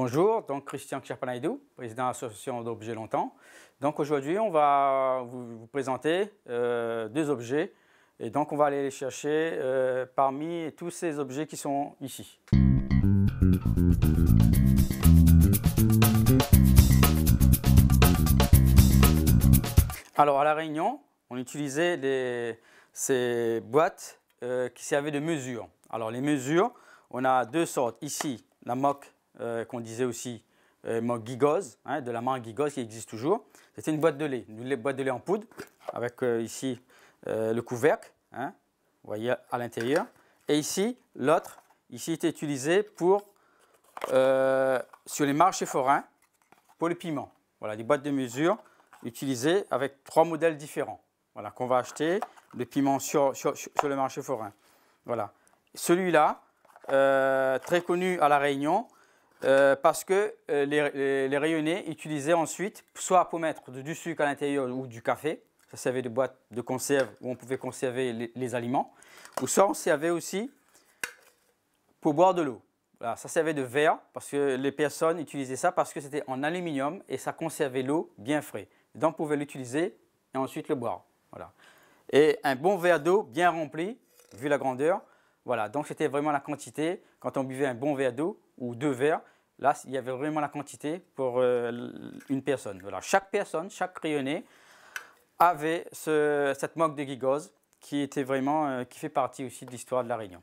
Bonjour, donc Christian Kcherpanaïdou, président de l'association d'objets longtemps. Donc aujourd'hui, on va vous présenter deux objets et donc on va aller les chercher parmi tous ces objets qui sont ici. Alors à La Réunion, on utilisait ces boîtes qui servaient de mesure. Alors les mesures, on a deux sortes. Ici, la moque qu'on disait aussi moque Gigoz, de la marque Gigoz qui existe toujours. C'était une boîte de lait, boîte de lait en poudre avec ici le couvercle, vous voyez à l'intérieur. Et ici, l'autre, ici était utilisé pour sur les marchés forains pour le piment. Voilà, des boîtes de mesure utilisées avec trois modèles différents. Voilà, qu'on va acheter le piment sur le marché forain. Voilà. Celui-là, très connu à La Réunion, parce que les rayonnés utilisaient ensuite, soit pour mettre du sucre à l'intérieur ou du café, ça servait de boîte de conserve où on pouvait conserver les aliments, ou soit on servait aussi pour boire de l'eau. Voilà, ça servait de verre, parce que les personnes utilisaient ça parce que c'était en aluminium et ça conservait l'eau bien frais. Donc on pouvait l'utiliser et ensuite le boire. Voilà. Et un bon verre d'eau bien rempli, vu la grandeur. Voilà, donc c'était vraiment la quantité. Quand on buvait un bon verre d'eau ou deux verres, là, il y avait vraiment la quantité pour une personne. Voilà, chaque personne, chaque rayonné avait cette moque de Gigoz qui était vraiment, qui fait partie aussi de l'histoire de La Réunion.